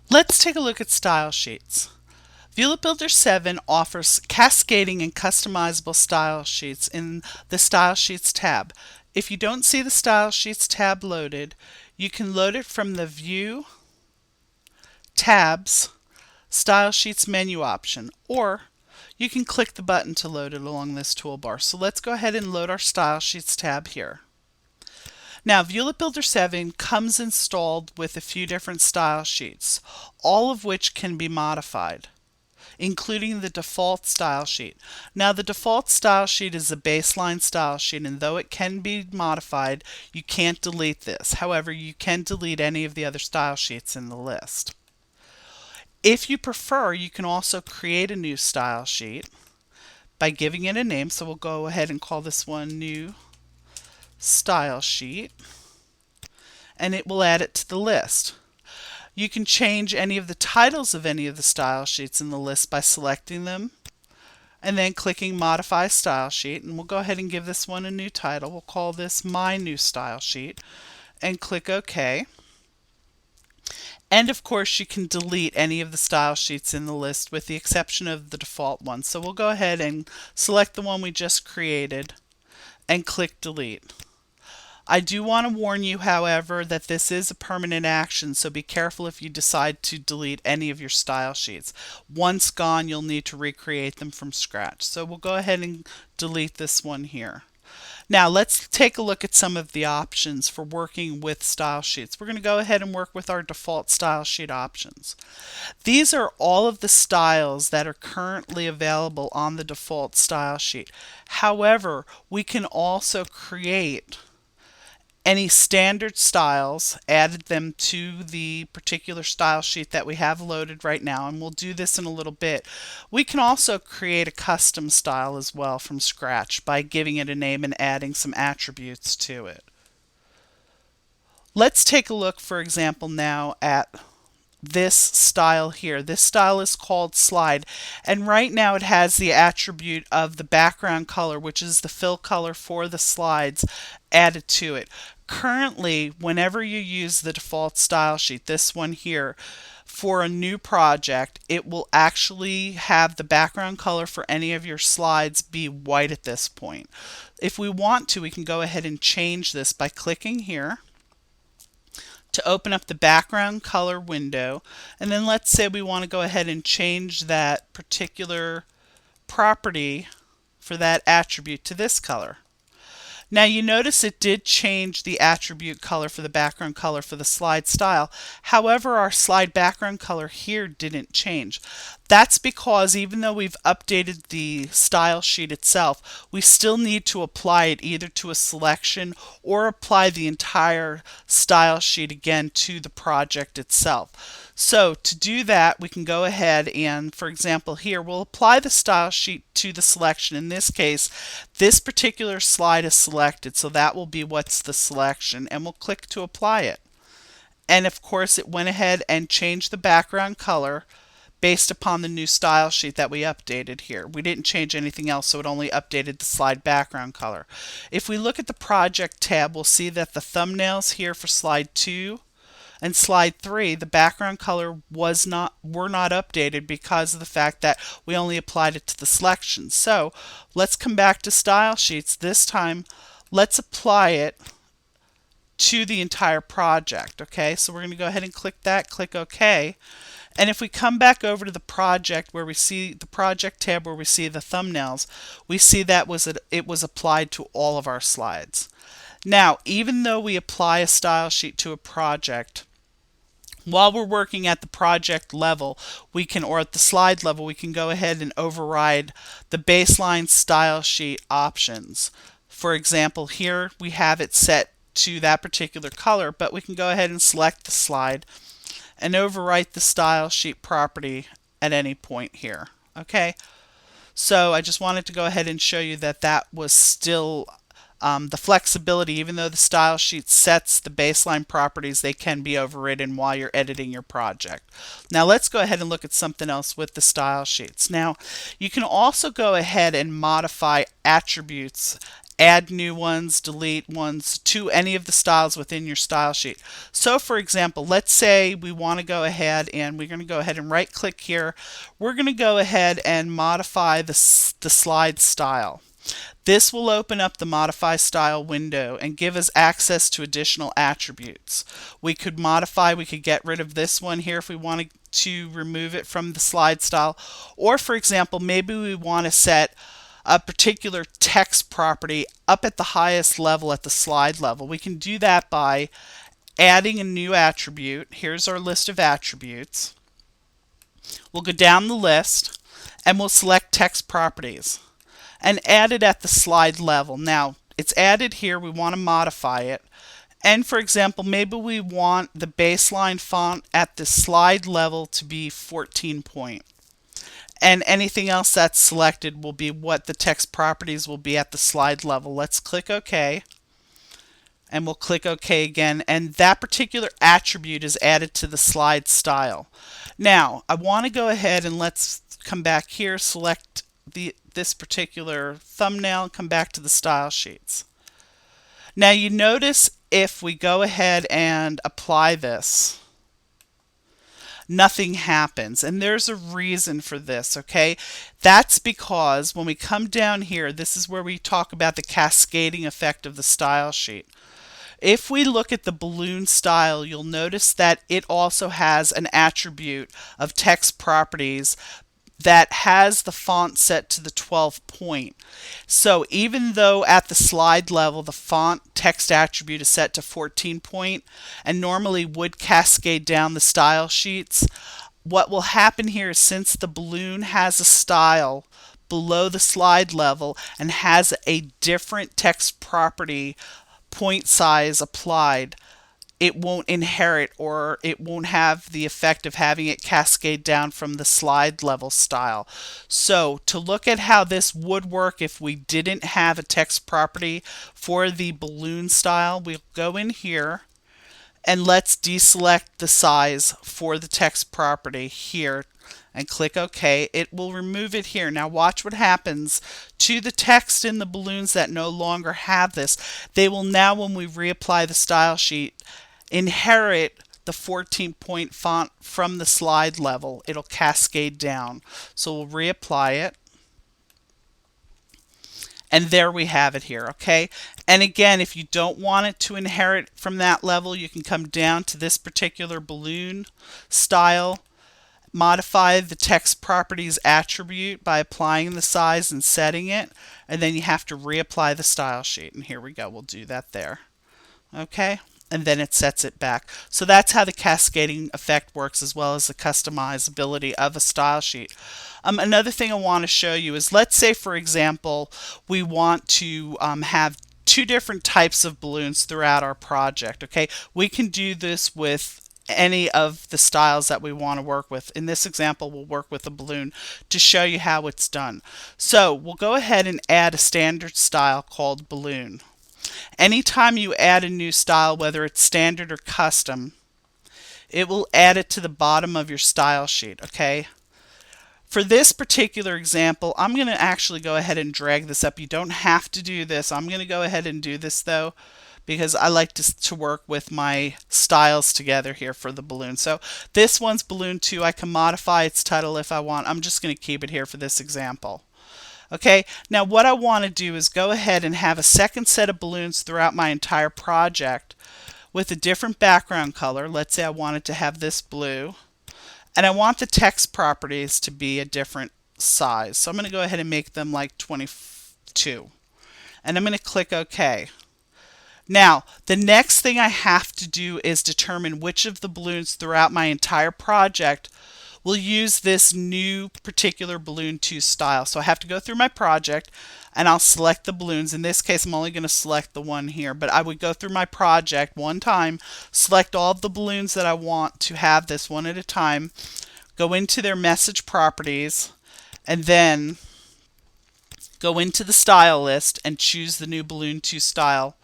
Let's take a look at style sheets. View Builder 7 offers cascading and customizable style sheets in the Style Sheets tab. If you don't see the Style Sheets tab loaded, you can load it from the View, Tabs, Style Sheets menu option, or you can click the button to load it along this toolbar. So let's go ahead and load our Style Sheets tab here. Now, Builder 7 comes installed with a few different style sheets, all of which can be modified, including the default style sheet. Now, the default style sheet is a baseline style sheet, and though it can be modified, you can't delete this. However, you can delete any of the other style sheets in the list. If you prefer, you can also create a new style sheet by giving it a name. So we'll go ahead and call this one New Style Sheet, and it will add it to the list. You can change any of the titles of any of the style sheets in the list by selecting them and then clicking Modify Style Sheet. And we'll go ahead and give this one a new title. We'll call this My New Style Sheet and click OK. And of course, you can delete any of the style sheets in the list with the exception of the default one. So we'll go ahead and select the one we just created and click Delete. I do want to warn you, however, that this is a permanent action, so be careful if you decide to delete any of your style sheets. Once gone, you'll need to recreate them from scratch. So we'll go ahead and delete this one here. Now let's take a look at some of the options for working with style sheets. We're going to go ahead and work with our default style sheet options. These are all of the styles that are currently available on the default style sheet. However, we can also create any standard styles, added them to the particular style sheet that we have loaded right now, and we'll do this in a little bit. We can also create a custom style as well from scratch by giving it a name and adding some attributes to it. Let's take a look, for example, now at this style here. This style is called Slide, and right now it has the attribute of the background color, which is the fill color for the slides, added to it. Currently, whenever you use the default style sheet, this one here, for a new project, it will actually have the background color for any of your slides be white at this point. If we want to, we can go ahead and change this by clicking here to open up the background color window, and then let's say we want to go ahead and change that particular property for that attribute to this color. Now you notice it did change the attribute color for the background color for the slide style. However, our slide background color here didn't change. That's because even though we've updated the style sheet itself, we still need to apply it either to a selection or apply the entire style sheet again to the project itself. So to do that, we can go ahead and, for example, here we'll apply the style sheet to the selection. In this case, this particular slide is selected, so that will be what's the selection, and we'll click to apply it. And of course, it went ahead and changed the background color based upon the new style sheet that we updated here. We didn't change anything else, so it only updated the slide background color. If we look at the project tab, we'll see that the thumbnails here for slide 2 and slide 3, the background color were not updated because of the fact that we only applied it to the selection. So let's come back to style sheets. This time, let's apply it to the entire project. Okay, so we're going to go ahead and click that, click OK. And if we come back over to the project where we see the project tab where we see the thumbnails, we see that it was applied to all of our slides. Now, even though we apply a style sheet to a project, while we're working at the project level, or at the slide level, we can go ahead and override the baseline style sheet options. For example, here we have it set to that particular color, but we can go ahead and select the slide and overwrite the style sheet property at any point here. Okay, so I just wanted to go ahead and show you that that was still the flexibility. Even though the style sheet sets the baseline properties, they can be overridden while you're editing your project. Now let's go ahead and look at something else with the style sheets. Now you can also go ahead and modify attributes add new ones, delete ones to any of the styles within your style sheet. So for example, let's say we want to go ahead and we're going to go ahead and right click here. We're going to go ahead and modify the slide style. This will open up the modify style window and give us access to additional attributes. We could modify, we could get rid of this one here if we wanted to remove it from the slide style. Or for example, maybe we want to set a particular text property up at the highest level at the slide level. We can do that by adding a new attribute. Here's our list of attributes. We'll go down the list and we'll select text properties and add it at the slide level. Now it's added here, we want to modify it. And for example, maybe we want the baseline font at the slide level to be 14 point. And anything else that's selected will be what the text properties will be at the slide level. Let's click OK. And we'll click OK again. And that particular attribute is added to the slide style. Now, I want to go ahead and let's come back here, select this particular thumbnail, and come back to the style sheets. Now you notice if we go ahead and apply this, nothing happens, and there's a reason for this, okay? That's because when we come down here, this is where we talk about the cascading effect of the style sheet. If we look at the balloon style, you'll notice that it also has an attribute of text properties that has the font set to the 12 point. So even though at the slide level the font text attribute is set to 14 point and normally would cascade down the style sheets, what will happen here is since the balloon has a style below the slide level and has a different text property point size applied, it won't inherit, or it won't have the effect of having it cascade down from the slide level style. So to look at how this would work if we didn't have a text property for the balloon style, we'll go in here and let's deselect the size for the text property here and click OK. It will remove it here. Now watch what happens to the text in the balloons that no longer have this. They will now, when we reapply the style sheet, inherit the 14 point font from the slide level. It'll cascade down. So we'll reapply it. And there we have it here, okay? And again, if you don't want it to inherit from that level, you can come down to this particular balloon style, modify the text properties attribute by applying the size and setting it, and then you have to reapply the style sheet. And here we go, we'll do that there. Okay? And then it sets it back. So that's how the cascading effect works, as well as the customizability of a style sheet. Another thing I want to show you is, let's say for example we want to have two different types of balloons throughout our project. Okay, we can do this with any of the styles that we want to work with. In this example, we'll work with a balloon to show you how it's done. So we'll go ahead and add a standard style called balloon. Anytime you add a new style, whether it's standard or custom, it will add it to the bottom of your style sheet, okay? For this particular example, I'm going to actually go ahead and drag this up. You don't have to do this. I'm going to go ahead and do this though, because I like to work with my styles together here for the balloon. So this one's balloon 2. I can modify its title if I want. I'm just going to keep it here for this example. Okay, now what I want to do is go ahead and have a second set of balloons throughout my entire project with a different background color. Let's say I wanted to have this blue, and I want the text properties to be a different size. So I'm going to go ahead and make them like 22, and I'm going to click OK. Now, the next thing I have to do is determine which of the balloons throughout my entire project will use this new particular balloon 2 style. So I have to go through my project and I'll select the balloons. In this case, I'm only going to select the one here, but I would go through my project one time, select all of the balloons that I want to have this one at a time, go into their message properties, and then go into the style list and choose the new balloon 2 style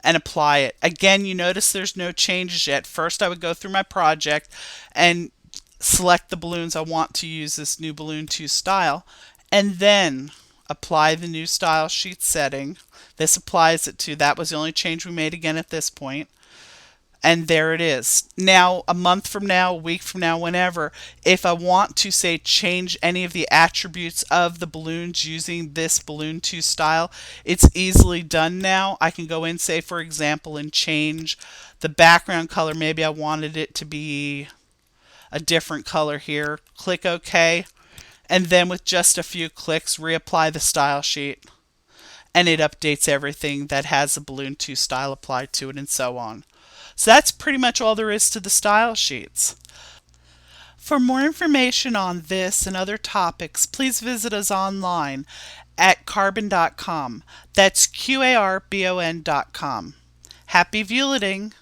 and apply it. Again, you notice there's no changes yet. First, I would go through my project and select the balloons I want to use this new balloon 2 style, and then apply the new style sheet setting. This applies it to, that was the only change we made again at this point. And there it is. Now, a month from now, a week from now, whenever, if I want to say change any of the attributes of the balloons using this Balloon 2 style, it's easily done now. I can go in, say for example, and change the background color. Maybe I wanted it to be a different color here. Click OK, and then with just a few clicks, reapply the style sheet, and it updates everything that has the Balloon 2 style applied to it, and so on. So that's pretty much all there is to the style sheets. For more information on this and other topics, please visit us online at qarbon.com. That's QARBON.com. Happy violeting!